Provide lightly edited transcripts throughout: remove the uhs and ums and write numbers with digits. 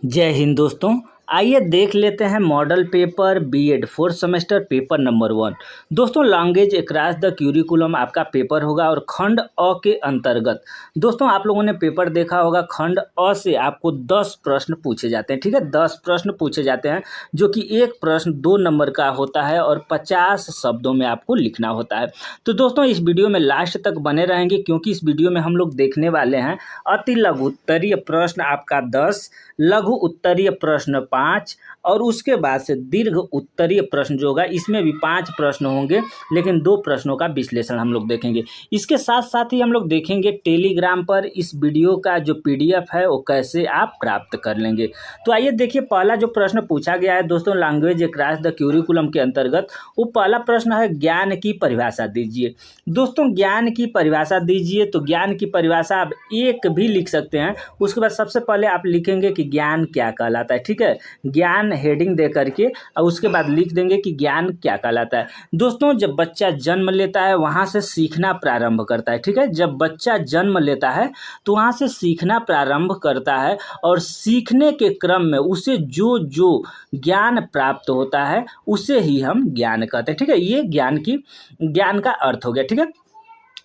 जय हिंद दोस्तों। आइए देख लेते हैं model paper BEd fourth semester paper number 1। दोस्तों लैंग्वेज अक्रॉस द क्यूरिकुलम आपका पेपर होगा और खंड अ के अंतर्गत दोस्तों आप लोगों ने पेपर देखा होगा। खंड अ से आपको 10 प्रश्न पूछे जाते हैं। ठीक है, 10 प्रश्न पूछे जाते हैं जो कि एक प्रश्न 2 नंबर का होता है और 50 शब्दों में आपको लिखना होता है। तो दोस्तों इस वीडियो में लास्ट तक बने रहेंगे क्योंकि इस वीडियो में हम लोग देखने वाले हैं अति लघु उत्तरीय प्रश्न आपका 10, लघु उत्तरीय प्रश्न 5 और उसके बाद से दीर्घ उत्तरीय प्रश्न जो होगा इसमें भी 5 प्रश्न होंगे, लेकिन 2 प्रश्नों का विश्लेषण हम लोग देखेंगे। इसके साथ साथ ही हम लोग देखेंगे टेलीग्राम पर इस वीडियो का जो पीडीएफ है वो कैसे आप प्राप्त कर लेंगे। तो आइए देखिए, पहला जो प्रश्न पूछा गया है दोस्तों लैंग्वेज अक्रॉस द क्यूरिकुलम के अंतर्गत, वो पहला प्रश्न है ज्ञान की परिभाषा दीजिए। दोस्तों ज्ञान की परिभाषा दीजिए, तो ज्ञान की परिभाषा आप एक भी लिख सकते हैं। उसके बाद सबसे पहले आप लिखेंगे कि ज्ञान क्या कहलाता है। ठीक है, ज्ञान हेडिंग दे करके और उसके बाद लिख देंगे कि ज्ञान क्या कहलाता है। दोस्तों जब बच्चा जन्म लेता है वहाँ से सीखना प्रारंभ करता है। ठीक है, जब बच्चा जन्म लेता है तो वहाँ से सीखना प्रारंभ करता है और सीखने के क्रम में उसे जो जो ज्ञान प्राप्त होता है उसे ही हम ज्ञान कहते हैं। ठीक है, ये ज्ञान का अर्थ हो गया। ठीक है,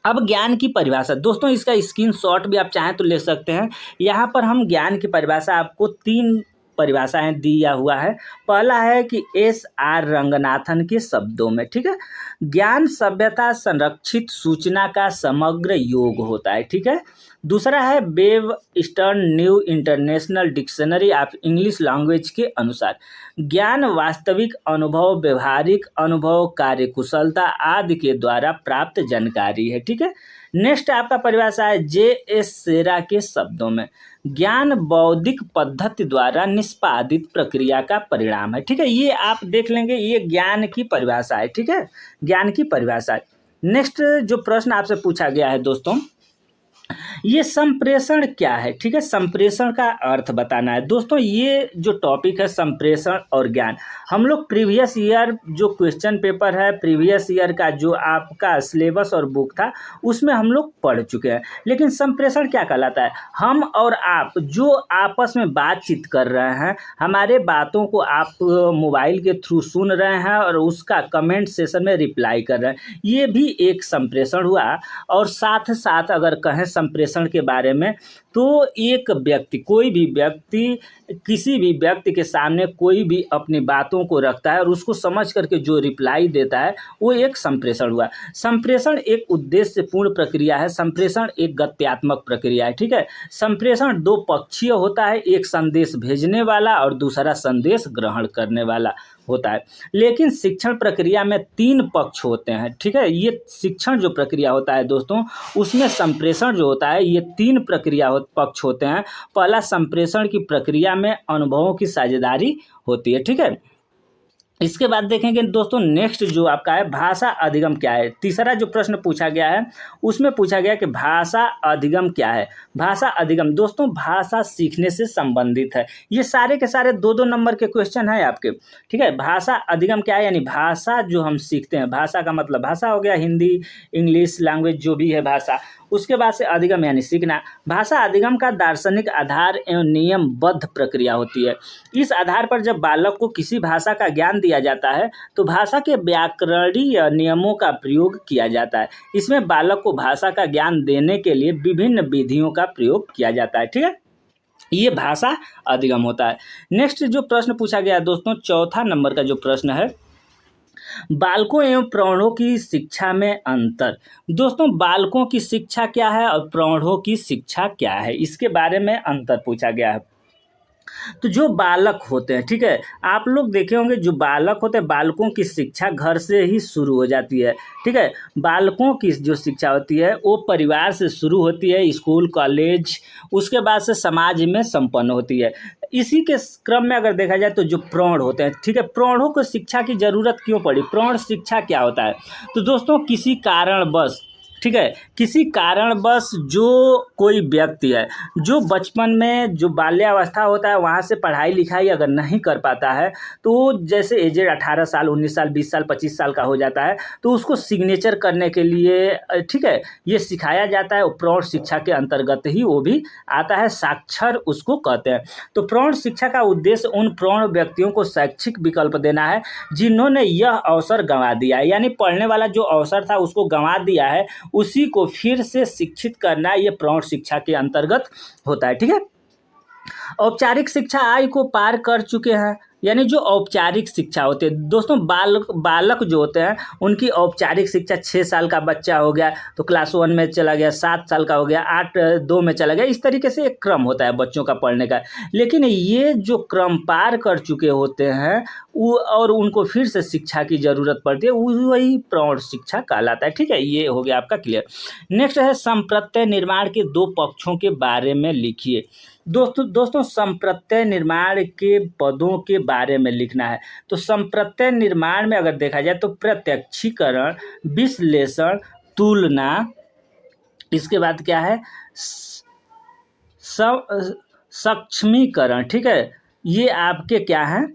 अब ज्ञान की परिभाषा दोस्तों इसका स्क्रीनशॉट भी आप चाहें तो ले सकते हैं। यहाँ पर हम ज्ञान की परिभाषा आपको 3 परिभाषाएं दिया हुआ है। पहला है कि S.R. रंगनाथन के शब्दों में। ठीक है, ज्ञान सभ्यता संरक्षित सूचना का समग्र योग होता है। ठीक है, दूसरा है web eastern new international dictionary of English language के अनुसार ज्ञान वास्तविक अनुभव, व्यवहारिक अनुभव, कार्यकुशलता आदि के द्वारा प्राप्त जानकारी है। ठीक है, नेक्स्ट आपका परिभाषा है J.S. सेरा के शब्दों में ज्ञान बौद्धिक पद्धति द्वारा निष्पादित प्रक्रिया का परिणाम है। ठीक है, ये आप देख लेंगे, ये ज्ञान की परिभाषा है। ठीक है, ज्ञान की परिभाषा है। नेक्स्ट जो प्रश्न आपसे पूछा गया है दोस्तों, ये संप्रेषण क्या है। ठीक है, संप्रेषण का अर्थ बताना है। दोस्तों ये जो टॉपिक है संप्रेषण और ज्ञान, हम लोग प्रीवियस ईयर जो क्वेश्चन पेपर है, प्रीवियस ईयर का जो आपका सिलेबस और बुक था उसमें हम लोग पढ़ चुके हैं। लेकिन संप्रेषण क्या कहलाता है, हम और आप जो आपस में बातचीत कर रहे हैं, हमारे बातों को आप मोबाइल के थ्रू सुन रहे हैं और उसका कमेंट सेशन में रिप्लाई कर रहे हैं, ये भी एक संप्रेषण हुआ। और साथ साथ अगर कहें संप्रेषण के बारे में तो एक व्यक्ति, कोई भी व्यक्ति किसी भी व्यक्ति के सामने कोई भी अपनी बातों को रखता है और उसको समझ करके जो रिप्लाई देता है वो एक संप्रेषण हुआ। संप्रेषण एक उद्देश्यपूर्ण प्रक्रिया है, संप्रेषण एक गत्यात्मक प्रक्रिया है। ठीक है, संप्रेषण 2 पक्षीय होता है, एक संदेश भेजने वाला और दूसरा संदेश ग्रहण करने वाला होता है। लेकिन शिक्षण प्रक्रिया में 3 पक्ष होते हैं। ठीक है, ये शिक्षण जो प्रक्रिया होता है दोस्तों उसमें संप्रेषण जो होता है ये 3 पक्ष होते हैं। पहला, संप्रेषण की प्रक्रिया में अनुभवों की साझेदारी होती है। ठीक है, इसके बाद देखेंगे दोस्तों नेक्स्ट जो आपका है भाषा अधिगम क्या है। तीसरा जो प्रश्न पूछा गया है उसमें पूछा गया कि भाषा अधिगम क्या है। भाषा अधिगम दोस्तों भाषा सीखने से संबंधित है। ये सारे के सारे 2-2 नंबर के क्वेश्चन है आपके। ठीक है, भाषा अधिगम क्या है, यानी भाषा जो हम सीखते हैं, भाषा का मतलब भाषा हो गया हिंदी, इंग्लिश लैंग्वेज जो भी है भाषा, उसके बाद से अधिगम यानी सीखना। भाषा अधिगम का दार्शनिक आधार एवं नियमबद्ध प्रक्रिया होती है। इस आधार पर जब बालक को किसी भाषा का ज्ञान दिया जाता है तो भाषा के व्याकरणीय नियमों का प्रयोग किया जाता है। इसमें बालक को भाषा का ज्ञान देने के लिए विभिन्न विधियों का प्रयोग किया जाता है। ठीक है, ये भाषा अधिगम होता है। नेक्स्ट जो प्रश्न पूछा गया दोस्तों, चौथा नंबर का जो प्रश्न है, बालकों एवं प्रौढ़ों की शिक्षा में अंतर। दोस्तों बालकों की शिक्षा क्या है और प्रौढ़ों की शिक्षा क्या है, इसके बारे में अंतर पूछा गया है। तो जो बालक होते हैं, ठीक है, आप लोग देखे होंगे जो बालक होते हैं, बालकों की शिक्षा घर से ही शुरू हो जाती है। ठीक है, बालकों की जो शिक्षा होती है वो परिवार से शुरू होती है, स्कूल कॉलेज, उसके बाद से समाज में संपन्न होती है। इसी के क्रम में अगर देखा जाए तो जो प्रौढ़ होते हैं, ठीक है, प्रौढ़ों को शिक्षा की ज़रूरत क्यों पड़ी, प्रौढ़ शिक्षा क्या होता है। तो दोस्तों किसी कारणवश ठीक है, किसी कारणवश जो कोई व्यक्ति है जो बचपन में जो बाल्यावस्था होता है वहाँ से पढ़ाई लिखाई अगर नहीं कर पाता है, तो जैसे एजेड 18 साल 19 साल 20 साल 25 साल का हो जाता है, तो उसको सिग्नेचर करने के लिए ठीक है, ये सिखाया जाता है। प्रौढ़ शिक्षा के अंतर्गत ही वो भी आता है, साक्षर उसको कहते हैं। तो प्रौढ़ शिक्षा का उद्देश्य उन प्रौढ़ व्यक्तियों को शैक्षिक विकल्प देना है जिन्होंने यह अवसर गंवा दिया है, यानी पढ़ने वाला जो अवसर था उसको गंवा दिया है, उसी को फिर से शिक्षित करना ये प्रौढ़ शिक्षा के अंतर्गत होता है। ठीक है, औपचारिक शिक्षा आयु को पार कर चुके हैं, यानी जो औपचारिक शिक्षा होती है दोस्तों, बालक जो होते हैं उनकी औपचारिक शिक्षा 6 साल का बच्चा हो गया तो क्लास 1 में चला गया, 7 साल का हो गया 8-2 में चला गया, इस तरीके से एक क्रम होता है बच्चों का पढ़ने का। लेकिन ये जो क्रम पार कर चुके होते हैं वो और उनको फिर से शिक्षा की ज़रूरत पड़ती है, वही प्रौढ़ शिक्षा कहलाता है। ठीक है, ये हो गया आपका क्लियर। नेक्स्ट है संप्रत्यय निर्माण के 2 पक्षों के बारे में लिखिए। दोस्तों संप्रत्यय निर्माण के पदों के बारे में लिखना है। तो संप्रत्यय निर्माण में अगर देखा जाए तो प्रत्यक्षीकरण, विश्लेषण, तुलना, इसके बाद क्या है सक्षमीकरण। ठीक है, ये आपके क्या हैं,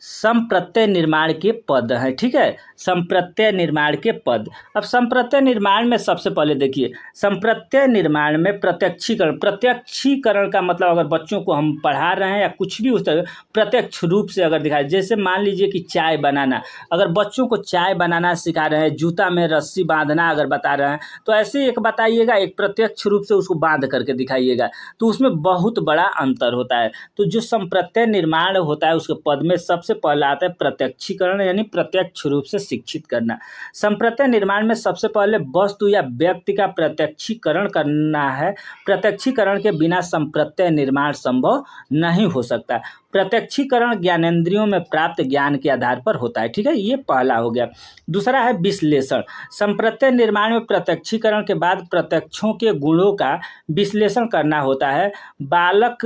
संप्रत्यय निर्माण के पद हैं। ठीक है, संप्रत्यय निर्माण के पद। अब संप्रत्यय निर्माण में सबसे पहले देखिए, संप्रत्यय निर्माण में प्रत्यक्षीकरण का मतलब अगर बच्चों को हम पढ़ा रहे हैं या कुछ भी उस तरह प्रत्यक्ष रूप से अगर दिखाए, जैसे मान लीजिए कि चाय बनाना, अगर बच्चों को चाय बनाना सिखा रहे हैं, जूता में रस्सी बांधना अगर बता रहे हैं, तो ऐसे एक बताइएगा, एक प्रत्यक्ष रूप से उसको बांध करके दिखाइएगा, तो उसमें बहुत बड़ा अंतर होता है। तो जो संप्रत्यय निर्माण होता है उसके पद में सबसे पहला आता है प्रत्यक्षीकरण, यानी प्रत्यक्ष रूप से शिक्षित करना। संप्रत्यय निर्माण में सबसे पहले वस्तु या व्यक्ति का प्रत्यक्षीकरण करना है। प्रत्यक्षीकरण के बिना संप्रत्यय निर्माण संभव नहीं हो सकता। प्रत्यक्षीकरण ज्ञानेंद्रियों में प्राप्त ज्ञान के आधार पर होता है। ठीक है, ये पहला हो गया। दूसरा है विश्लेषण। संप्रत्यय निर्माण में प्रत्यक्षीकरण के बाद प्रत्यक्षों के गुणों का विश्लेषण करना होता है। बालक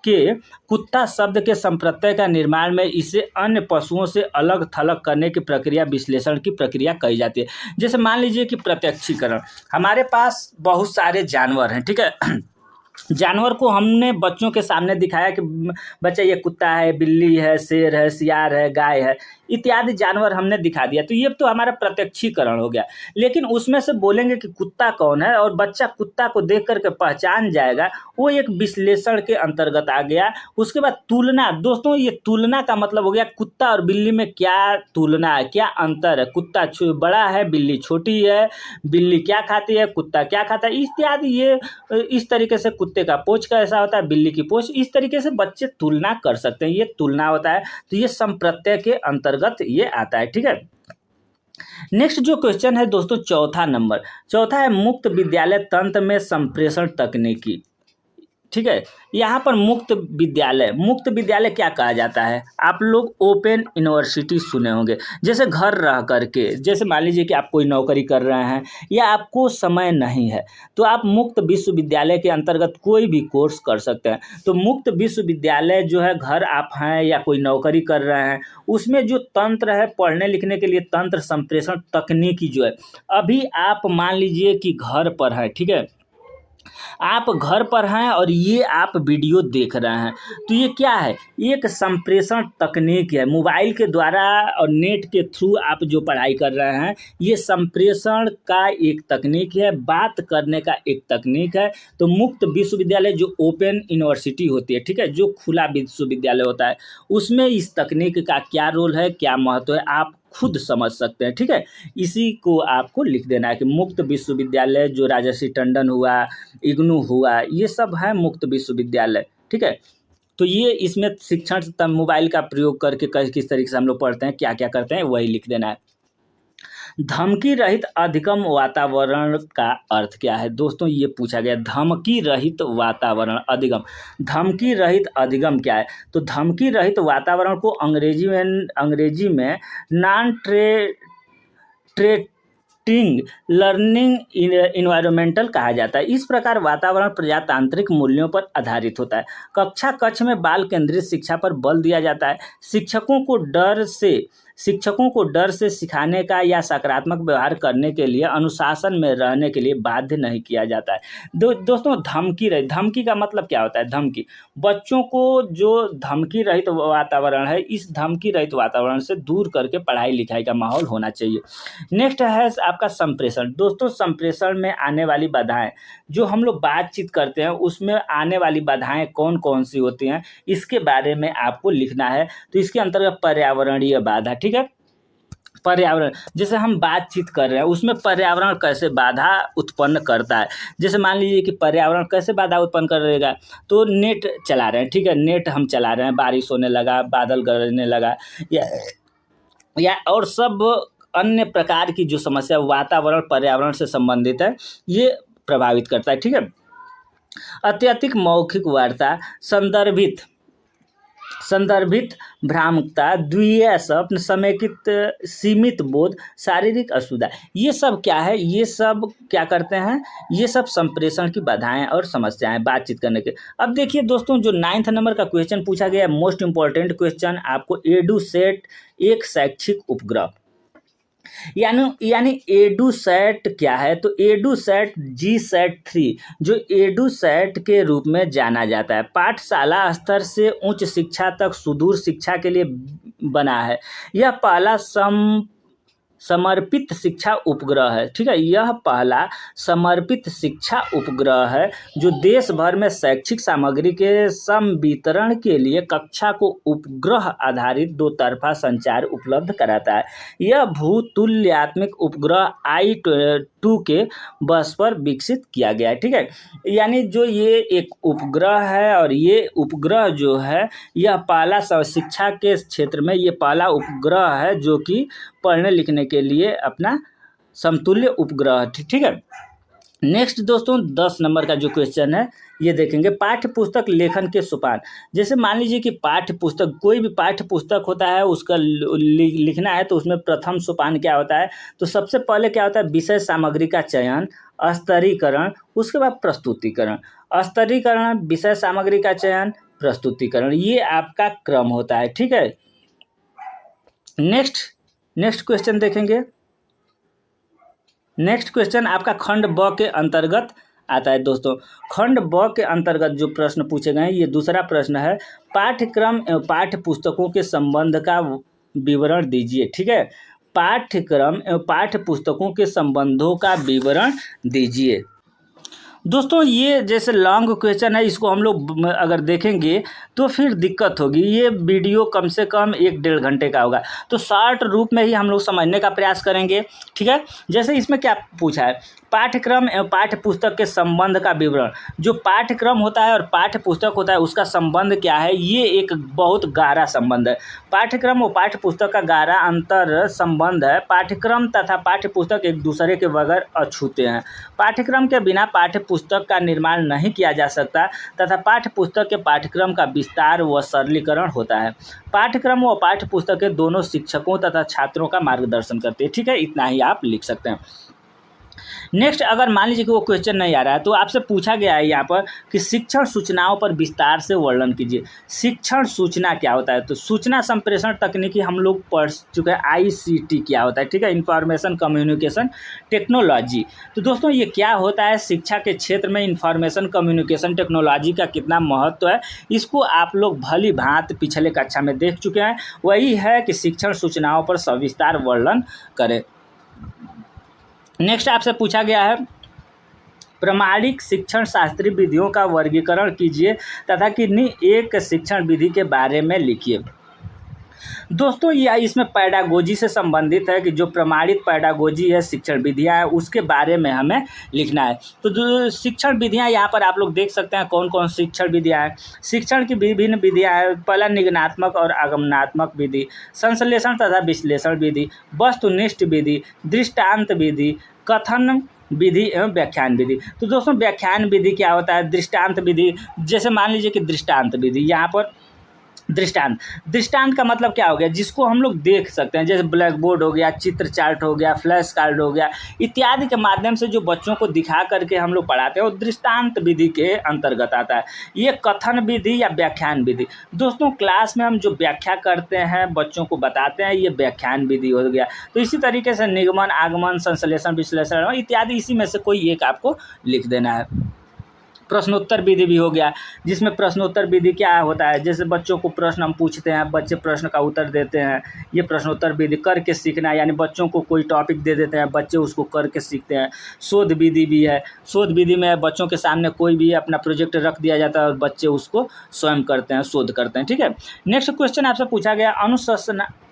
के कुत्ता शब्द के संप्रत्यय का निर्माण में इसे अन्य पशुओं से अलग थलग करने की प्रक्रिया विश्लेषण की प्रक्रिया कही जाती है। जैसे मान लीजिए कि प्रत्यक्षीकरण, हमारे पास बहुत सारे जानवर हैं। ठीक है, जानवर को हमने बच्चों के सामने दिखाया कि बच्चा ये कुत्ता है, बिल्ली है, शेर है, सियार है, गाय है, इत्यादि जानवर हमने दिखा दिया, तो ये तो हमारा प्रत्यक्षीकरण हो गया। लेकिन उसमें से बोलेंगे कि कुत्ता कौन है और बच्चा कुत्ता को देख करके पहचान जाएगा, वो एक विश्लेषण के अंतर्गत आ गया। उसके बाद तुलना, दोस्तों ये तुलना का मतलब हो गया कुत्ता और बिल्ली में क्या तुलना है, क्या अंतर है, कुत्ता बड़ा है, बिल्ली छोटी है, बिल्ली क्या खाती है, कुत्ता क्या खाता है, इत्यादि। ये इस तरीके से कुत्ते का पूंछ कैसा होता है, बिल्ली की पूंछ, इस तरीके से बच्चे तुलना कर सकते हैं, ये तुलना होता है। तो ये संप्रत्यय के अंतर्गत ये आता है। ठीक है, नेक्स्ट जो क्वेश्चन है दोस्तों, चौथा है मुक्त विद्यालय तंत्र में संप्रेषण तकनीकी। ठीक है, यहाँ पर मुक्त विद्यालय क्या कहा जाता है, आप लोग ओपन यूनिवर्सिटी सुने होंगे। जैसे घर रह करके, जैसे मान लीजिए कि आप कोई नौकरी कर रहे हैं या आपको समय नहीं है, तो आप मुक्त विश्वविद्यालय के अंतर्गत कोई भी कोर्स कर सकते हैं। तो मुक्त विश्वविद्यालय जो है, घर आप हैं या कोई नौकरी कर रहे हैं, उसमें जो तंत्र है पढ़ने लिखने के लिए, तंत्र संप्रेषण तकनीकी जो है, अभी आप मान लीजिए कि घर पर है। ठीक है, आप घर पर हैं और ये आप वीडियो देख रहे हैं, तो ये क्या है, एक संप्रेषण तकनीक है। मोबाइल के द्वारा और नेट के थ्रू आप जो पढ़ाई कर रहे हैं, ये संप्रेषण का एक तकनीक है, बात करने का एक तकनीक है। तो मुक्त विश्वविद्यालय जो ओपन यूनिवर्सिटी होती है, ठीक है, जो खुला विश्वविद्यालय होता है, उसमें इस तकनीक का क्या रोल है, क्या महत्व है, आप खुद समझ सकते हैं। ठीक है, इसी को आपको लिख देना है कि मुक्त विश्वविद्यालय जो राजर्षि टंडन हुआ, इग्नू हुआ, ये सब है मुक्त विश्वविद्यालय। ठीक है, तो ये इसमें शिक्षण मोबाइल का प्रयोग करके किस तरीके से हम लोग पढ़ते हैं, क्या क्या करते हैं, वही लिख देना है। धमकी रहित अधिगम वातावरण का अर्थ क्या है दोस्तों, ये पूछा गया। धमकी रहित वातावरण, अधिगम, धमकी रहित अधिगम क्या है, तो धमकी रहित वातावरण को अंग्रेजी में नॉन थ्रेटनिंग लर्निंग इन्वायरमेंटल कहा जाता है। इस प्रकार वातावरण प्रजातांत्रिक मूल्यों पर आधारित होता है। कक्ष में बाल केंद्रित शिक्षा पर बल दिया जाता है। शिक्षकों को डर से शिक्षकों को डर से सिखाने का या सकारात्मक व्यवहार करने के लिए अनुशासन में रहने के लिए बाध्य नहीं किया जाता है। दोस्तों धमकी का मतलब क्या होता है? धमकी, बच्चों को जो धमकी रहित वातावरण है, इस धमकी रहित वातावरण से दूर करके पढ़ाई लिखाई का माहौल होना चाहिए। नेक्स्ट है आपका संप्रेषण। दोस्तों संप्रेषण में आने वाली बाधाएं, जो हम लोग बातचीत करते हैं उसमें आने वाली बाधाएं कौन कौन सी होती हैं, इसके बारे में आपको लिखना है। तो इसके अंतर्गत पर्यावरणीय बाधा, ठीक है, पर्यावरण, जैसे हम बातचीत कर रहे हैं उसमें पर्यावरण कैसे बाधा उत्पन्न करता है। जैसे मान लीजिए कि पर्यावरण कैसे बाधा उत्पन्न करेगा, तो नेट चला रहे हैं, ठीक है, नेट हम चला रहे हैं, बारिश होने लगा, बादल गरजने लगा, या और सब अन्य प्रकार की जो समस्या वातावरण पर्यावरण से संबंधित है, ये प्रभावित करता है, ठीक है। अत्यधिक मौखिक वार्ता, संदर्भित भ्रामकता, द्वितीय स्वप्न, समेकित सीमित बोध, शारीरिक असुविधा, ये सब क्या है? ये सब क्या करते हैं? ये सब संप्रेषण की बाधाएं और समस्याएं बातचीत करने के। अब देखिए दोस्तों, जो 9th नंबर का क्वेश्चन पूछा गया है, मोस्ट इंपॉर्टेंट क्वेश्चन, आपको एडुसेट एक शैक्षिक उपग्रह, यानी एडुसेट क्या है? तो एडुसेट GSET-3, जो एडुसेट के रूप में जाना जाता है, पाठशाला स्तर से उच्च शिक्षा तक सुदूर शिक्षा के लिए बना है। यह पहला समर्पित शिक्षा उपग्रह है, ठीक है, यह पहला समर्पित शिक्षा उपग्रह है जो देश भर में शैक्षिक सामग्री के संवितरण के लिए कक्षा को उपग्रह आधारित दो तरफा संचार उपलब्ध कराता है। यह भूतुल्यात्मक उपग्रह I-2 के बस पर विकसित किया गया है, ठीक है। यानी जो ये एक उपग्रह है, और ये उपग्रह जो है यह पहला शिक्षा के क्षेत्र में ये पहला उपग्रह है जो कि पढ़ने लिखने के लिए अपना समतुल्य उपग्रह, ठीक है। नेक्स्ट दोस्तों 10 नंबर का जो क्वेश्चन है ये देखेंगे, पाठ्य पुस्तक लेखन के सोपान। जैसे मान लीजिए कि पाठ्य पुस्तक, कोई भी पाठ्य पुस्तक होता है, उसका लिखना है तो उसमें प्रथम सोपान क्या होता है? तो सबसे पहले क्या होता है? विषय सामग्री का चयन, स्तरीकरण, उसके बाद प्रस्तुतिकरण। स्तरीकरण, विषय सामग्री का चयन, प्रस्तुतिकरण, ये आपका क्रम होता है, ठीक है। नेक्स्ट क्वेश्चन देखेंगे। नेक्स्ट क्वेश्चन आपका खंड ब के अंतर्गत आता है। दोस्तों खंड ब के अंतर्गत जो प्रश्न पूछे गए हैं, ये दूसरा प्रश्न है, पाठ्यक्रम एवं पाठ्य पुस्तकों के संबंध का विवरण दीजिए, ठीक है। पाठ्यक्रम एवं पाठ्य पुस्तकों के संबंधों का विवरण दीजिए। दोस्तों ये जैसे लॉन्ग क्वेश्चन है, इसको हम लोग अगर देखेंगे तो फिर दिक्कत होगी। ये वीडियो कम से कम 1-1.5 घंटे का होगा, तो शॉर्ट रूप में ही हम लोग समझने का प्रयास करेंगे, ठीक है। जैसे इसमें क्या पूछा है, पाठ्यक्रम एवं पाठ्य पुस्तक के संबंध का विवरण। जो पाठ्यक्रम होता है और पाठ्य पुस्तक होता है उसका संबंध क्या है? ये एक बहुत गहरा संबंध है। पाठ्यक्रम और पाठ्य पुस्तक का गहरा अंतर संबंध है। पाठ्यक्रम तथा पाठ्य पुस्तक एक दूसरे के बगैर अछूते हैं। पाठ्यक्रम के बिना पाठ्य पुस्तक का निर्माण नहीं किया जा सकता तथा पाठ्य पुस्तक के पाठ्यक्रम का विस्तार व सरलीकरण होता है। पाठ्यक्रम व पाठ्य पुस्तकें दोनों शिक्षकों तथा छात्रों का मार्गदर्शन करते हैं, ठीक है। इतना ही आप लिख सकते हैं। नेक्स्ट, अगर मान लीजिए कि वो क्वेश्चन नहीं आ रहा है तो आपसे पूछा गया है यहाँ पर कि शिक्षण सूचनाओं पर विस्तार से वर्णन कीजिए। शिक्षण सूचना क्या होता है? तो सूचना संप्रेषण तकनीकी हम लोग पढ़ चुके हैं, ICT क्या होता है, ठीक है, इंफॉर्मेशन कम्युनिकेशन टेक्नोलॉजी। तो दोस्तों ये क्या होता है? शिक्षा के क्षेत्र में इंफॉर्मेशन कम्युनिकेशन टेक्नोलॉजी का कितना महत्व है, इसको आप लोग भली भांति पिछले कक्षा में देख चुके हैं। वही है कि शिक्षण सूचनाओं पर सविस्तार वर्णन करें। नेक्स्ट आपसे पूछा गया है, प्रमाणिक शिक्षण शास्त्रीय विधियों का वर्गीकरण कीजिए तथा किन्हीं एक शिक्षण विधि के बारे में लिखिए। दोस्तों यह इसमें पैडागोजी से संबंधित है कि जो प्रमाणित पैडागोजी है, शिक्षण विधियां हैं, उसके बारे में हमें लिखना है। तो जो शिक्षण विधियां यहाँ पर आप लोग देख सकते हैं कौन कौन शिक्षण विधियां हैं। शिक्षण की विभिन्न विधियां हैं। पहला निगमनात्मक और आगमनात्मक विधि, संश्लेषण तथा विश्लेषण विधि, वस्तुनिष्ठ विधि, दृष्टांत विधि, कथन विधि एवं व्याख्यान विधि। तो दोस्तों व्याख्यान विधि क्या होता है? दृष्टांत विधि, जैसे मान लीजिए कि दृष्टांत विधि, यहाँ पर दृष्टांत। दृष्टांत का मतलब क्या हो गया, जिसको हम लोग देख सकते हैं, जैसे ब्लैक बोर्ड हो गया, चित्र चार्ट हो गया, फ्लैश कार्ड हो गया, इत्यादि के माध्यम से जो बच्चों को दिखा करके हम लोग पढ़ाते हैं वो दृष्टांत विधि के अंतर्गत आता है। ये कथन विधि या व्याख्यान विधि। दोस्तों क्लास में हम जो व्याख्या करते हैं, बच्चों को बताते हैं, ये व्याख्यान विधि हो गया। तो इसी तरीके से निगमन, आगमन, संश्लेषण, विश्लेषण इत्यादि इसी में से कोई एक आपको लिख देना है। प्रश्नोत्तर विधि भी हो गया, जिसमें प्रश्नोत्तर विधि क्या होता है, जैसे बच्चों को प्रश्न हम पूछते हैं, बच्चे प्रश्न का उत्तर देते हैं, ये प्रश्नोत्तर विधि। करके सीखना, यानी बच्चों को कोई टॉपिक दे देते हैं, बच्चे उसको करके सीखते हैं। शोध विधि भी है। शोध विधि में बच्चों के सामने कोई भी अपना प्रोजेक्ट रख दिया जाता है और बच्चे उसको स्वयं करते हैं, शोध करते हैं। ठीक है। नेक्स्ट क्वेश्चन आपसे पूछा गया,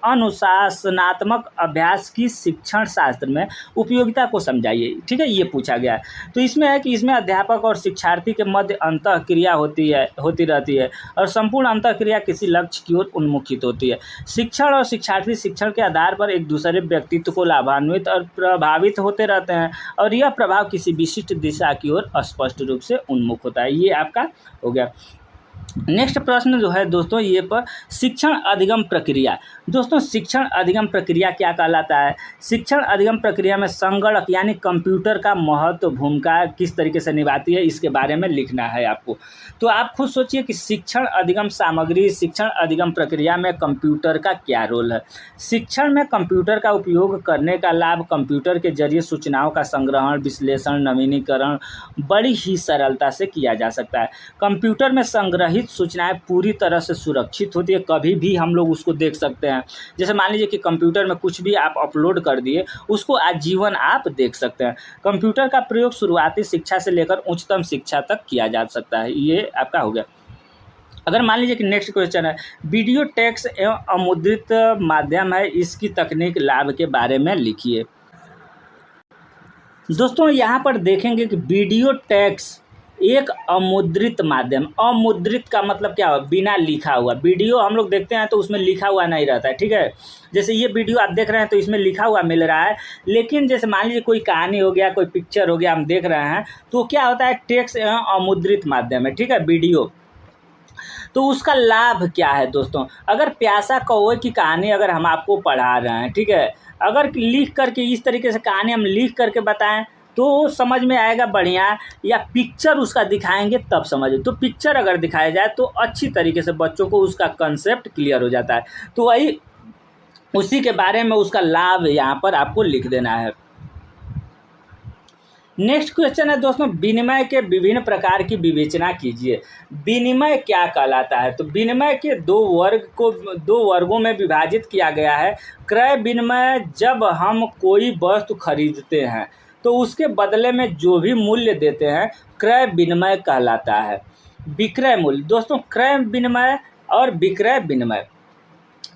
अनुशासनात्मक अभ्यास की शिक्षण शास्त्र में उपयोगिता को समझाइए। ठीक है, ये पूछा गया है। तो इसमें है कि इसमें अध्यापक और शिक्षार्थी के मध्य अंतःक्रिया होती रहती है और संपूर्ण अंतःक्रिया किसी लक्ष्य की ओर उन्मुखित होती है। शिक्षण और शिक्षार्थी शिक्षण के आधार पर एक दूसरे व्यक्तित्व को लाभान्वित और प्रभावित होते रहते हैं और यह प्रभाव किसी विशिष्ट दिशा की ओर स्पष्ट रूप से उन्मुख होता है। ये आपका हो गया। नेक्स्ट प्रश्न जो है दोस्तों, ये पर शिक्षण अधिगम प्रक्रिया। दोस्तों शिक्षण अधिगम प्रक्रिया क्या कहलाता है? शिक्षण अधिगम प्रक्रिया में संगणक यानी कंप्यूटर का महत्व भूमिका किस तरीके से निभाती है, इसके बारे में लिखना है आपको। तो आप खुद सोचिए कि शिक्षण अधिगम सामग्री, शिक्षण अधिगम प्रक्रिया में कंप्यूटर का क्या रोल है। शिक्षण में कंप्यूटर का उपयोग करने का लाभ, कंप्यूटर के जरिए सूचनाओं का संग्रहण, विश्लेषण, नवीनीकरण बड़ी ही सरलता से किया जा सकता है। कंप्यूटर में संग्रहित सूचनाएं पूरी तरह से सुरक्षित होती है, कभी भी हम लोग उसको देख सकते हैं। जैसे मान लीजिए कि कंप्यूटर में कुछ भी आप अपलोड कर दिए, उसको आजीवन आप देख सकते हैं। कंप्यूटर का प्रयोग शुरुआती शिक्षा से लेकर उच्चतम शिक्षा तक किया जा सकता है। ये आपका हो गया। अगर मान लीजिए कि नेक्स्ट क्वेश्चन है, वीडियो टेक्स्ट एवं अमुद्रित माध्यम है, इसकी तकनीक लाभ के बारे में लिखिए। दोस्तों यहाँ पर देखेंगे कि वीडियो टेक्स्ट एक अमुद्रित माध्यम। अमुद्रित का मतलब क्या हुआ? बिना लिखा हुआ। वीडियो हम लोग देखते हैं तो उसमें लिखा हुआ नहीं रहता है। ठीक है, जैसे ये वीडियो आप देख रहे हैं तो इसमें लिखा हुआ मिल रहा है, लेकिन जैसे मान लीजिए कोई कहानी हो गया, कोई पिक्चर हो गया, हम देख रहे हैं तो क्या होता है, टेक्स्ट एवं अमुद्रित माध्यम है। ठीक है, वीडियो। तो उसका लाभ क्या है दोस्तों? अगर प्यासा कौवे की कहानी अगर हम आपको पढ़ा रहे हैं, ठीक है, अगर लिख करके इस तरीके से कहानी हम लिख करके बताएं तो समझ में आएगा बढ़िया, या पिक्चर उसका दिखाएंगे तब समझ। तो पिक्चर अगर दिखाया जाए तो अच्छी तरीके से बच्चों को उसका कंसेप्ट क्लियर हो जाता है। तो वही उसी के बारे में उसका लाभ यहाँ पर आपको लिख देना है। नेक्स्ट क्वेश्चन है दोस्तों, विनिमय के विभिन्न प्रकार की विवेचना कीजिए। विनिमय क्या कहलाता है? तो विनिमय के दो वर्गों में विभाजित किया गया है। क्रय विनिमय, जब हम कोई वस्तु खरीदते हैं तो उसके बदले में जो भी मूल्य देते हैं, क्रय विनिमय कहलाता है। विक्रय मूल्य, दोस्तों क्रय विनिमय और विक्रय विनिमय,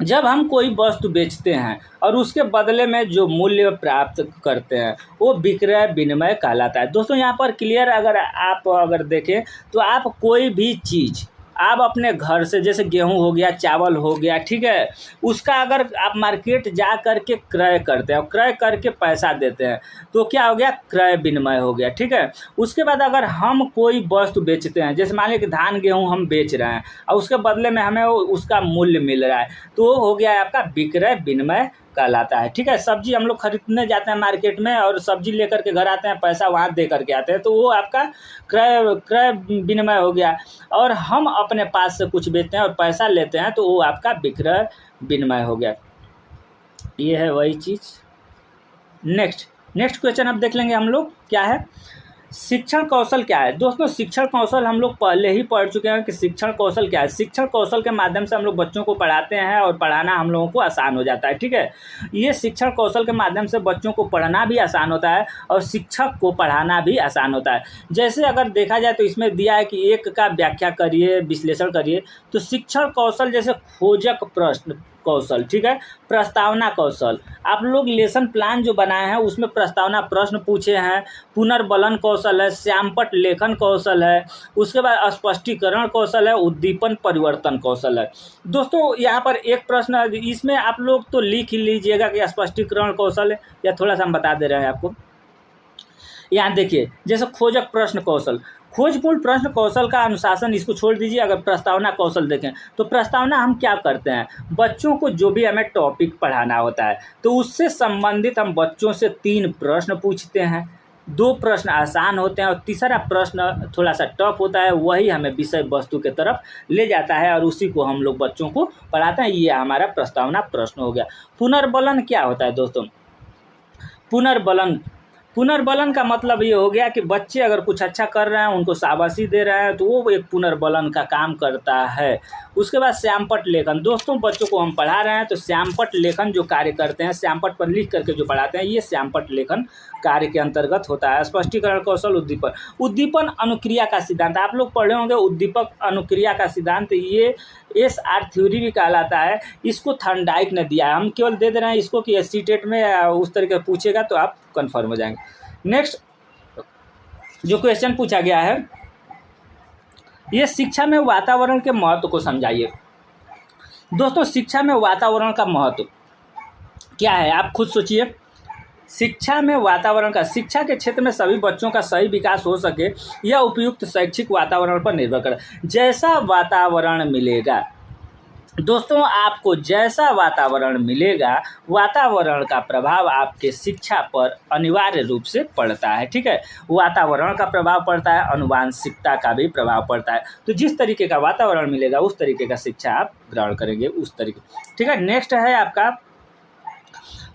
जब हम कोई वस्तु बेचते हैं और उसके बदले में जो मूल्य प्राप्त करते हैं वो विक्रय विनिमय कहलाता है। दोस्तों यहाँ पर क्लियर अगर देखें तो आप कोई भी चीज़ आप अपने घर से, जैसे गेहूं हो गया, चावल हो गया, ठीक है, उसका अगर आप मार्केट जा कर के क्रय करते हैं और क्रय करके पैसा देते हैं तो क्या हो गया, क्रय विनिमय हो गया। ठीक है, उसके बाद अगर हम कोई वस्तु बेचते हैं, जैसे मान लीजिए कि धान गेहूं हम बेच रहे हैं और उसके बदले में हमें उसका मूल्य मिल रहा है, तो वो हो गया आपका विक्रय विनिमय कहलाता है। ठीक है, सब्जी हम लोग खरीदने जाते हैं मार्केट में और सब्जी लेकर के घर आते हैं, पैसा वहाँ दे करके आते हैं, तो वो आपका क्रय विनिमय हो गया। और हम अपने पास से कुछ बेचते हैं और पैसा लेते हैं तो वो आपका विक्रय विनिमय हो गया। ये है वही चीज़। नेक्स्ट क्वेश्चन अब देख लेंगे हम लोग, क्या है, शिक्षण कौशल क्या है। दोस्तों शिक्षण कौशल हम लोग पहले ही पढ़ चुके हैं कि शिक्षण कौशल क्या है। शिक्षण कौशल के माध्यम से हम लोग बच्चों को पढ़ाते हैं और पढ़ाना हम लोगों को आसान हो जाता है। ठीक है, ये शिक्षण कौशल के माध्यम से बच्चों को पढ़ना भी आसान होता है और शिक्षक को पढ़ाना भी आसान होता है। जैसे अगर देखा जाए तो इसमें दिया है कि एक का व्याख्या करिए, विश्लेषण करिए। तो शिक्षण कौशल जैसे खोजक प्रश्न कौशल, ठीक है, प्रस्तावना कौशल, आप लोग लेसन प्लान जो बनाए हैं उसमें प्रस्तावना प्रश्न पूछे हैं, पुनर्बलन कौशल है, श्यामपट लेखन कौशल है, उसके बाद स्पष्टीकरण कौशल है, उद्दीपन परिवर्तन कौशल है। दोस्तों यहाँ पर एक प्रश्न इसमें आप लोग तो लिख ही लीजिएगा कि स्पष्टीकरण कौशल है, या थोड़ा सा हम बता दे रहे हैं आपको। यहाँ देखिए, जैसे खोजक प्रश्न कौशल, खोजपूर्ण प्रश्न कौशल का अनुशासन इसको छोड़ दीजिए। अगर प्रस्तावना कौशल देखें तो प्रस्तावना हम क्या करते हैं, बच्चों को जो भी हमें टॉपिक पढ़ाना होता है तो उससे संबंधित हम बच्चों से 3 प्रश्न पूछते हैं। 2 प्रश्न आसान होते हैं और तीसरा प्रश्न थोड़ा सा टफ होता है, वही हमें विषय वस्तु के तरफ ले जाता है और उसी को हम लोग बच्चों को पढ़ाते हैं। ये हमारा प्रस्तावना प्रश्न हो गया। पुनर्बलन क्या होता है दोस्तों? पुनर्बलन का मतलब ये हो गया कि बच्चे अगर कुछ अच्छा कर रहे हैं, उनको शाबाशी दे रहे हैं, तो वो एक पुनर्बलन का काम करता है। उसके बाद श्यामपट्ट लेखन। दोस्तों बच्चों को हम पढ़ा रहे हैं तो श्यामपट्ट लेखन जो कार्य करते हैं, श्यामपट्ट पर लिख करके जो पढ़ाते हैं, ये श्यामपट्ट लेखन कार्य के अंतर्गत होता है। स्पष्टीकरण कौशल, उद्दीपन अनुक्रिया का सिद्धांत आप लोग पढ़े होंगे। उद्दीपक अनुक्रिया का सिद्धांत ये SR थ्योरी भी कहलाता है। इसको थॉर्नडाइक ने दिया है, हम केवल दे रहे हैं इसको कि SC टेट में उस तरीके पूछेगा तो आप कन्फर्म हो जाएंगे। नेक्स्ट जो क्वेश्चन पूछा गया है, ये शिक्षा में वातावरण के महत्व को समझाइए। दोस्तों शिक्षा में वातावरण का महत्व क्या है, आप खुद सोचिए। शिक्षा में वातावरण का, शिक्षा के क्षेत्र में सभी बच्चों का सही विकास हो सके, यह उपयुक्त शैक्षिक वातावरण पर निर्भर करे। जैसा वातावरण मिलेगा दोस्तों, आपको जैसा वातावरण मिलेगा, वातावरण का प्रभाव आपके शिक्षा पर अनिवार्य रूप से पड़ता है। ठीक है, वातावरण का प्रभाव पड़ता है, आनुवांशिकता का भी प्रभाव पड़ता है। तो जिस तरीके का वातावरण मिलेगा उस तरीके का शिक्षा आप ग्रहण करेंगे, उस तरीके। ठीक है, नेक्स्ट है आपका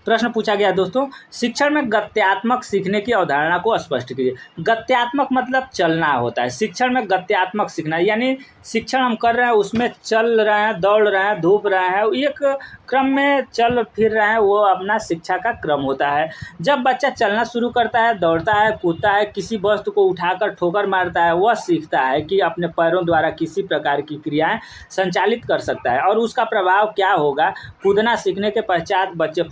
प्रश्न पूछा गया दोस्तों, शिक्षण में गत्यात्मक सीखने की अवधारणा को स्पष्ट कीजिए। गत्यात्मक मतलब चलना होता है। शिक्षण में गत्यात्मक सीखना यानी शिक्षण हम कर रहे हैं, उसमें चल रहे हैं, दौड़ रहे हैं, धूप रहे हैं, एक क्रम में चल फिर रहे हैं, वो अपना शिक्षा का क्रम होता है। जब बच्चा चलना शुरू करता है, दौड़ता है, कूदता है, किसी वस्तु को उठाकर ठोकर मारता है, वह सीखता है कि अपने पैरों द्वारा किसी प्रकार की क्रियाएं संचालित कर सकता है। और उसका प्रभाव क्या होगा, कूदना सीखने के पश्चात बच्चे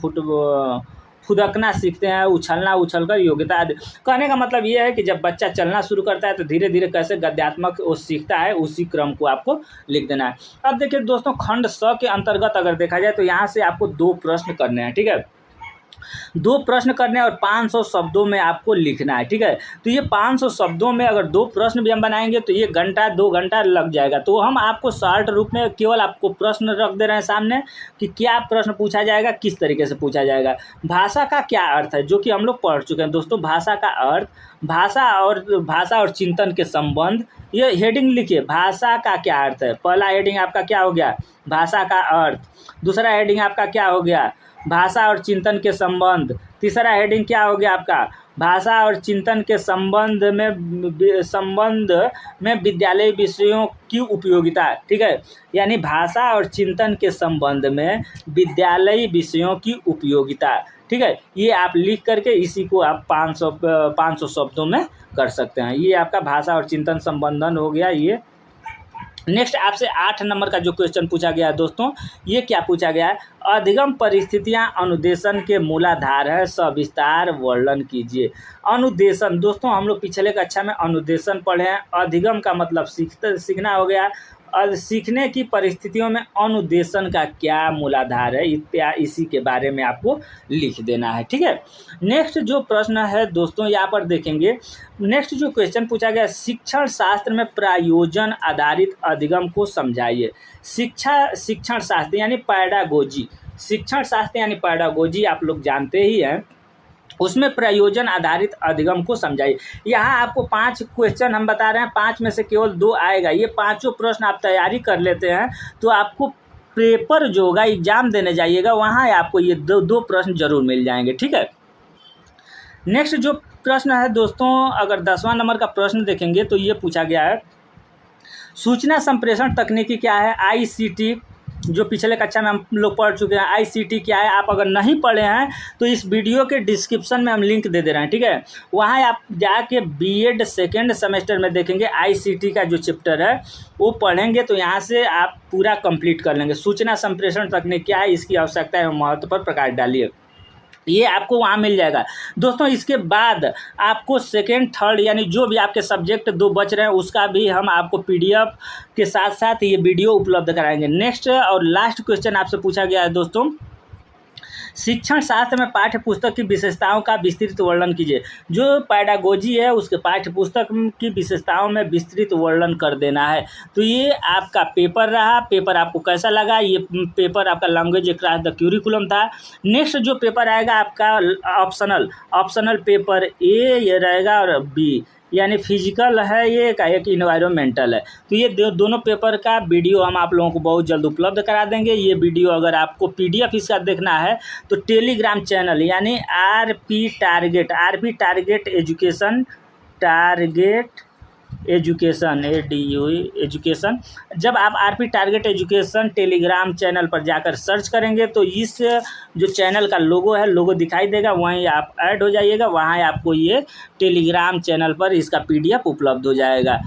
फुदकना सीखते हैं, उछलना, उछलकर योग्यता आदि। कहने का मतलब ये है कि जब बच्चा चलना शुरू करता है तो धीरे धीरे कैसे गद्यात्मक वो सीखता है, उसी क्रम को आपको लिख देना है। अब देखिए दोस्तों, खंड स के अंतर्गत अगर देखा जाए तो यहाँ से आपको 2 प्रश्न करने हैं। ठीक है, 2 प्रश्न करने और 500 शब्दों में आपको लिखना है। ठीक है, तो ये 500 शब्दों में अगर 2 प्रश्न भी हम बनाएंगे तो ये घंटा 2 घंटा लग जाएगा। तो हम आपको शॉर्ट रूप में केवल आपको प्रश्न रख दे रहे हैं सामने कि क्या प्रश्न पूछा जाएगा, किस तरीके से पूछा जाएगा। भाषा का क्या अर्थ है, जो कि हम लोग पढ़ चुके हैं दोस्तों। भाषा का अर्थ, भाषा और चिंतन के संबंध, ये हेडिंग लिखिए। भाषा का क्या अर्थ है, पहला हेडिंग आपका क्या हो गया, भाषा का अर्थ। दूसरा हेडिंग आपका क्या हो गया, भाषा और चिंतन के संबंध। तीसरा हेडिंग क्या हो गया आपका, भाषा और चिंतन के संबंध में विद्यालय विषयों की उपयोगिता। ठीक है, यानी भाषा और चिंतन के संबंध में विद्यालयी विषयों की उपयोगिता। ठीक है, ये आप लिख करके इसी को आप 500 शब्दों में कर सकते हैं। ये आपका भाषा और चिंतन संबंधन हो गया। ये नेक्स्ट आपसे 8 नंबर का जो क्वेश्चन पूछा गया है दोस्तों, ये क्या पूछा गया है, अधिगम परिस्थितियां अनुदेशन के मूलाधार है, सविस्तार वर्णन कीजिए। अनुदेशन दोस्तों, हम लोग पिछले कक्षा में अनुदेशन पढ़े हैं। अधिगम का मतलब सीखना हो गया, और सीखने की परिस्थितियों में अनुदेशन का क्या मूलाधार है, इसी के बारे में आपको लिख देना है। ठीक है, नेक्स्ट जो प्रश्न है दोस्तों, यहाँ पर देखेंगे। नेक्स्ट जो क्वेश्चन पूछा गया, शिक्षण शास्त्र में प्रयोजन आधारित अधिगम को समझाइए। शिक्षण शास्त्र यानी पैडागोजी, शिक्षण शास्त्र यानी पैडागोजी आप लोग जानते ही हैं, उसमें प्रयोजन आधारित अधिगम को समझाइए। यहाँ आपको 5 क्वेश्चन हम बता रहे हैं, 5 में से केवल 2 आएगा। ये 5 प्रश्न आप तैयारी कर लेते हैं तो आपको पेपर जो होगा, एग्जाम देने जाइएगा, वहाँ आपको ये 2 प्रश्न जरूर मिल जाएंगे। ठीक है, नेक्स्ट जो प्रश्न है दोस्तों, अगर 10वां नंबर का प्रश्न देखेंगे तो ये पूछा गया है, सूचना संप्रेषण तकनीकी क्या है, ICT, जो पिछले कक्षा में हम लोग पढ़ चुके हैं। ICT क्या है, आप अगर नहीं पढ़े हैं तो इस वीडियो के डिस्क्रिप्शन में हम लिंक दे रहे हैं। ठीक है, वहाँ आप जाके BEd सेकेंड सेमेस्टर में देखेंगे, ICT का जो चैप्टर है वो पढ़ेंगे तो यहाँ से आप पूरा कंप्लीट कर लेंगे। सूचना संप्रेषण तकनीक क्या है, इसकी आवश्यकता एवं महत्व पर प्रकाश डालिए, ये आपको वहाँ मिल जाएगा दोस्तों। इसके बाद आपको सेकेंड थर्ड यानी जो भी आपके सब्जेक्ट 2 बच रहे हैं, उसका भी हम आपको PDF के साथ साथ ये वीडियो उपलब्ध कराएंगे। नेक्स्ट और लास्ट क्वेश्चन आपसे पूछा गया है दोस्तों, शिक्षण शास्त्र में पाठ्य पुस्तक की विशेषताओं का विस्तृत वर्णन कीजिए। जो पैडागोजी है उसके पाठ्य पुस्तक की विशेषताओं में विस्तृत वर्णन कर देना है। तो ये आपका पेपर रहा। पेपर आपको कैसा लगा? ये पेपर आपका लैंग्वेज अक्रॉस द क्यूरिकुलम था। नेक्स्ट जो पेपर आएगा आपका ऑप्शनल पेपर ए ये रहेगा और बी, यानी फिजिकल है ये का एक इन्वायरमेंटल है। तो ये दोनों पेपर का वीडियो हम आप लोगों को बहुत जल्द उपलब्ध करा देंगे। ये वीडियो अगर आपको PDF इसका देखना है तो टेलीग्राम चैनल यानी आरपी टारगेट एजुकेशन एजुकेशन, जब आप RP target education Telegram channel पर जाकर सर्च करेंगे तो इस जो चैनल का लोगो दिखाई देगा, वहीं आप ऐड हो जाइएगा। वहाँ आपको ये टेलीग्राम चैनल पर इसका PDF उपलब्ध हो जाएगा।